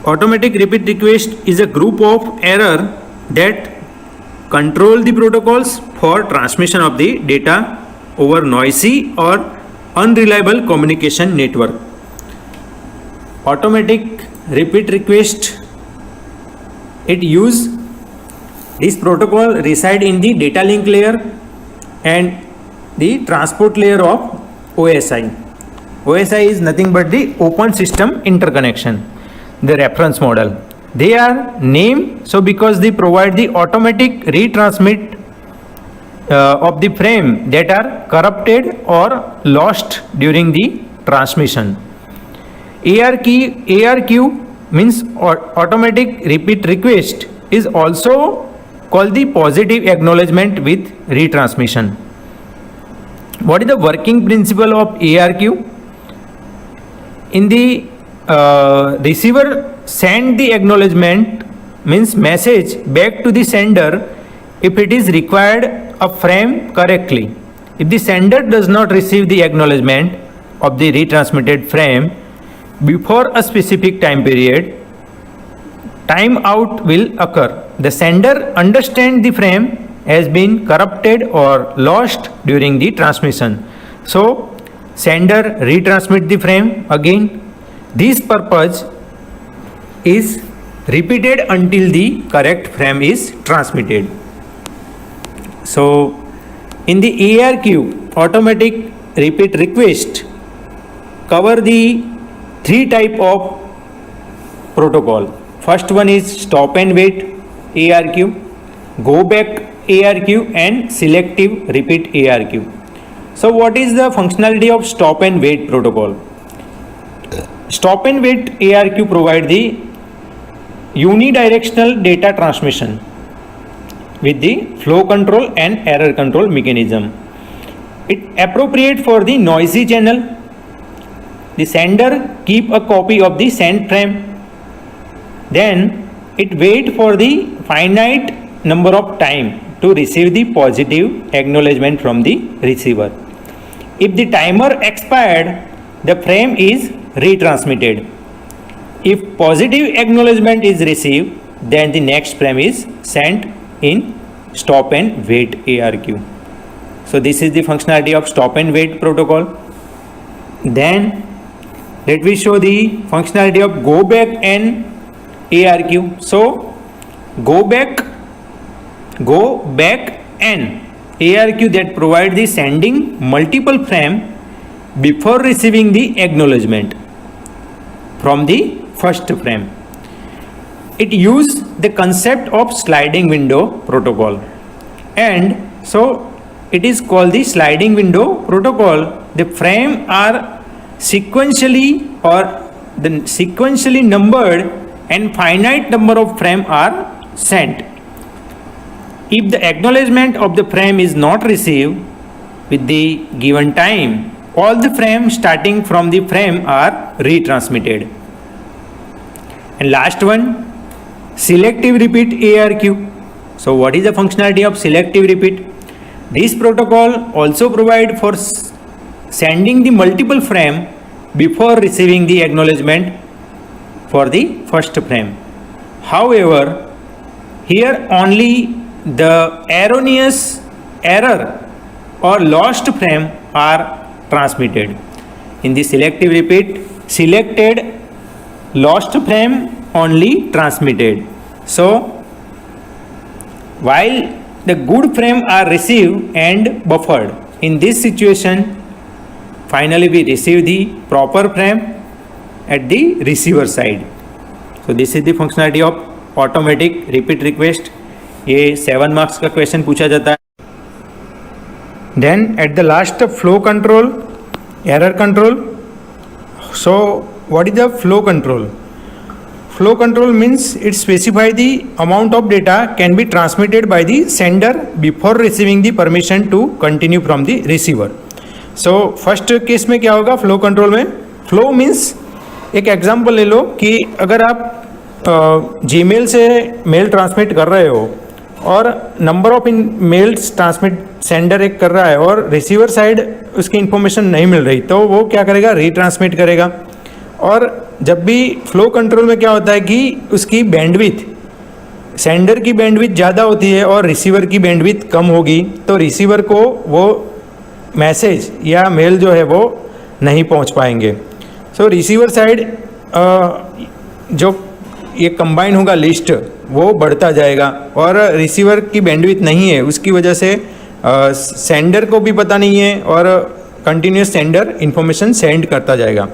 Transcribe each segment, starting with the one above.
Automatic repeat request is a group of error that control the protocols for transmission of the data over noisy or unreliable communication network. Automatic repeat request, this protocol reside in the data link layer and the transport layer of OSI. OSI is nothing but the open system interconnection, the reference model. They are named so because they provide the automatic retransmit of the frame that are corrupted or lost during the transmission. ARQ means automatic repeat request is also called the positive acknowledgement with retransmission. What is the working principle of ARQ? In the receiver send the acknowledgement means message back to the sender if it is required a frame correctly. If the sender does not receive the acknowledgement of the retransmitted frame before a specific time period, timeout will occur. The sender understands the frame has been corrupted or lost during the transmission. So, sender retransmit the frame again. This purpose is repeated until the correct frame is transmitted. So, in the ARQ, automatic repeat request cover the three type of protocol. First one is stop and wait ARQ, go back ARQ and selective repeat ARQ. So what is the functionality of stop and wait protocol? Stop and wait ARQ provide the unidirectional data transmission with the flow control and error control mechanism. It appropriate for the noisy channel. The sender keep a copy of the sent frame. Then it wait for the finite number of time to receive the positive acknowledgement from the receiver. If the timer expired, the frame is retransmitted. If positive acknowledgement is received, then the next frame is sent in stop and wait ARQ. So this is the functionality of stop and wait protocol. Then let me show the functionality of go back and ARQ. So go back and ARQ that provide the sending multiple frame before receiving the acknowledgement from the first frame. It use the concept of sliding window protocol, and so it is called the sliding window protocol. The frame are sequentially numbered and finite number of frame are sent. If the acknowledgement of the frame is not received with the given time, all the frames starting from the frame are retransmitted. And last one, selective repeat ARQ. So what is the functionality of selective repeat? This protocol also provide for sending the multiple frame before receiving the acknowledgement for the first frame. However, here only the erroneous error or lost frame are transmitted. In the selective repeat, selected lost frame only transmitted. So while the good frame are received and buffered, in this situation finally we receive the proper frame at the receiver side. So this is the functionality of automatic repeat request. ये 7 marks का question पूछा जाता है. Then at the last, flow control, error control. So what is the flow control? Flow control means it specifies the amount of data can be transmitted by the sender before receiving the permission to continue from the receiver. So first case में क्या होगा flow control में? Flow means एक example ले लो कि अगर आप Gmail से मेल ट्रांसमिट कर रहे हो और number of in males transmit sender एक कर रहा है और रिसीवर साइड उसकी इन्फॉर्मेशन नहीं मिल रही, तो वो क्या करेगा? रीट्रांसमिट करेगा. और जब भी फ्लो कंट्रोल में क्या होता है कि उसकी बैंडविथ, सेंडर की बैंडविथ ज़्यादा होती है और रिसीवर की बैंडविथ कम होगी, तो रिसीवर को वो मैसेज या मेल जो है वो नहीं पहुंच पाएंगे। सो रिसीवर साइड जो ये कंबाइन होगा लिस्ट वो बढ़ता जाएगा, और रिसीवर की बैंडविथ नहीं है उसकी वजह से सेंडर को भी पता नहीं है और कंटिन्यूस सेंडर इंफॉर्मेशन सेंड करता जाएगा।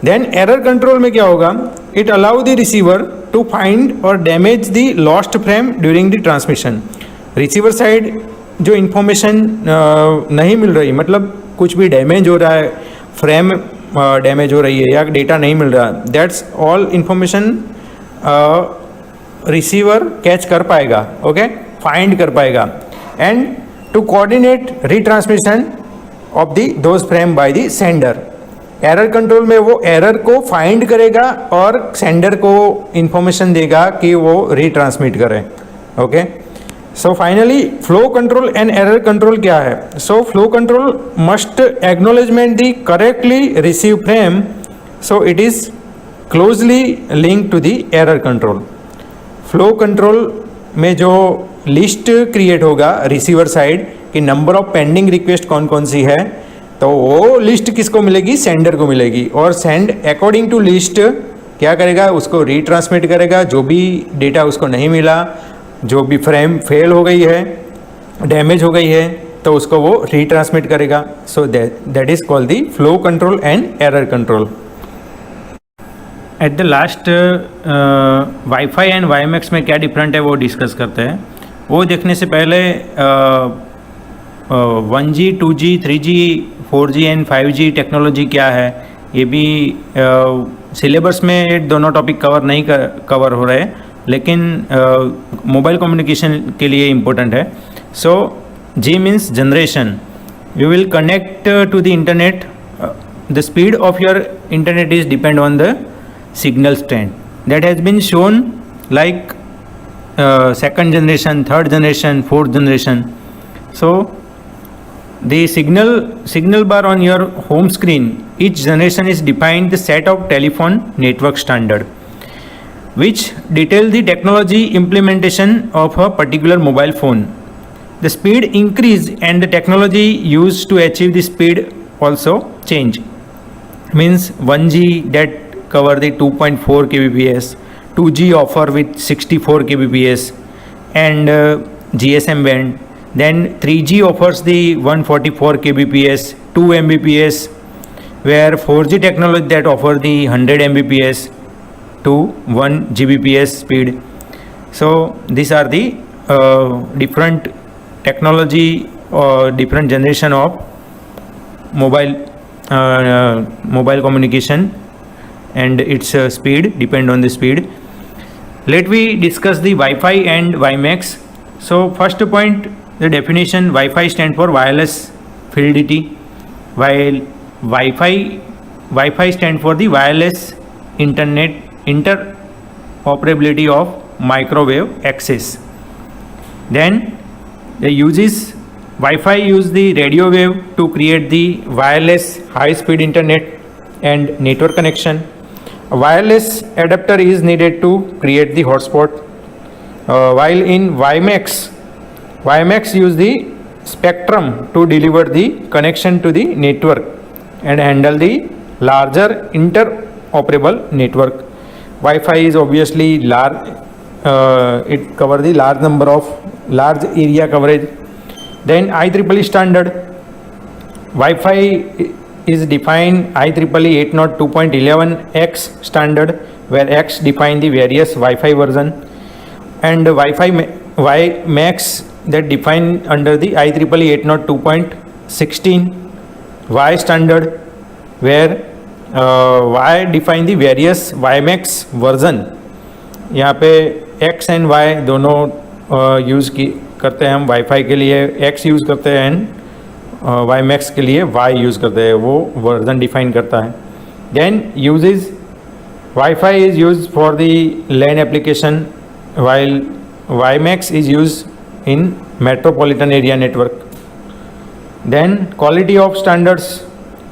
देन एरर कंट्रोल में क्या होगा, it allow the receiver to find or damage the lost frame during the transmission. Receiver side जो इंफॉर्मेशन नहीं मिल रही, मतलब कुछ भी डैमेज हो रहा है, फ्रेम डैमेज हो रही है या डेटा नहीं मिल रहा, that's all information receiver catch कर पाएगा, ओके, फाइंड कर पाएगा, and to coordinate retransmission of the those frame by the sender. Error control में वो एरर को फाइंड करेगा और सेंडर को इंफॉर्मेशन देगा कि वो रीट्रांसमिट करें, okay. So finally flow control and error control क्या है? So flow control must acknowledgement the correctly receive frame, so it is closely link to the error control. Flow control में जो list create होगा receiver side कि number of pending request कौन कौन सी है, तो वो लिस्ट किसको मिलेगी? सेंडर को मिलेगी, और सेंड अकॉर्डिंग टू लिस्ट क्या करेगा? उसको रीट्रांसमिट करेगा। जो भी डेटा उसको नहीं मिला, जो भी फ्रेम फेल हो गई है, डैमेज हो गई है, तो उसको वो रीट्रांसमिट करेगा। So that is called the flow control and error control. At the last wifi and WiMAX में क्या डिफरेंट है वो डिस्कस करते हैं। वो देखने से पहले 1G, 2G, 3G, 4G and 5G technology क्या है, ये भी सिलेबस में दोनों टॉपिक कवर नहीं कवर हो रहे, लेकिन मोबाइल कम्युनिकेशन के लिए इम्पोर्टेंट है। So G means generation. You will connect to the internet, the speed of your internet is depend on the signal strength that has been shown, like second generation, third generation, fourth generation. So the signal bar on your home screen, each generation is defined the set of telephone network standard which detail the technology implementation of a particular mobile phone. The speed increase and the technology used to achieve the speed also change. Means 1G that cover the 2.4 kbps, 2G offer with 64 kbps and GSM band. Then 3G offers the 144 kbps, 2 mbps, where 4G technology that offer the 100 mbps to 1 gbps speed. So these are the different technology or different generation of mobile communication, and its speed depend on the speed. Let we discuss the Wi-Fi and WiMAX. So first point, the definition: Wi-Fi stand for wireless fidelity, while Wi-Fi stand for the wireless internet interoperability of microwave access. Then the uses: Wi-Fi use the radio wave to create the wireless high speed internet and network connection. A wireless adapter is needed to create the hotspot. While in WiMAX use the spectrum to deliver the connection to the network and handle the larger interoperable network. Wi-Fi is obviously large, it cover the large area coverage. Then IEEE standard. Wi-Fi is defined IEEE 802.11x standard, where X define the various Wi-Fi version, and WiMAX that defined under the IEEE 802.16 Y standard, where Y define the various WiMAX version. यहाँ पे X and Y दोनों use करते हैं हम। Wifi के लिए X use करते हैं एंड WiMAX के लिए Y यूज़ करते हैं, वो वर्जन डिफाइन करता है। Then usages: WiFi is use for the LAN application, while WiMAX is use in metropolitan area network. Then quality of standards: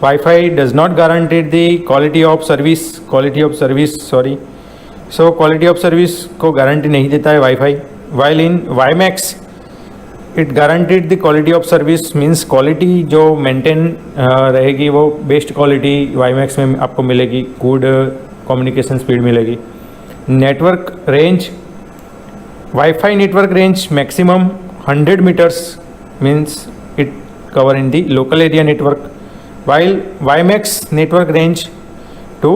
Wi-Fi does not guarantee the quality of service so quality of service को guarantee नहीं देता है WiFi. While in WiMAX it guaranteed the quality of service, means quality जो maintain रहेगी वो best quality WiMAX में आपको मिलेगी, गुड कम्युनिकेशन स्पीड मिलेगी. Network range, WiFi network range maximum 100 meters, means it cover in the local area network. while WiMAX network range to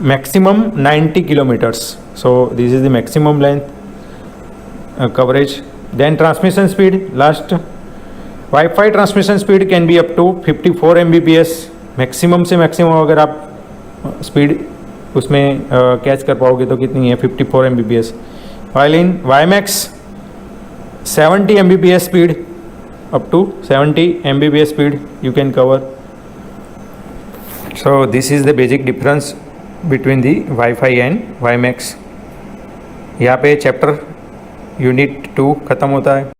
maximum 90 kilometers. So this is the maximum length coverage. Then transmission speed, last, Wi-Fi transmission speed can be up to 54 Mbps. Maximum से maximum अगर आप speed उसमें catch कर पाओगे तो कितनी है, 54 Mbps. while in WiMAX 70 Mbps speed, up to 70 Mbps speed you can cover. So this is the basic difference between the Wi-Fi and WiMAX. यहाँ पे चैप्टर यूनिट 2 ख़त्म होता है.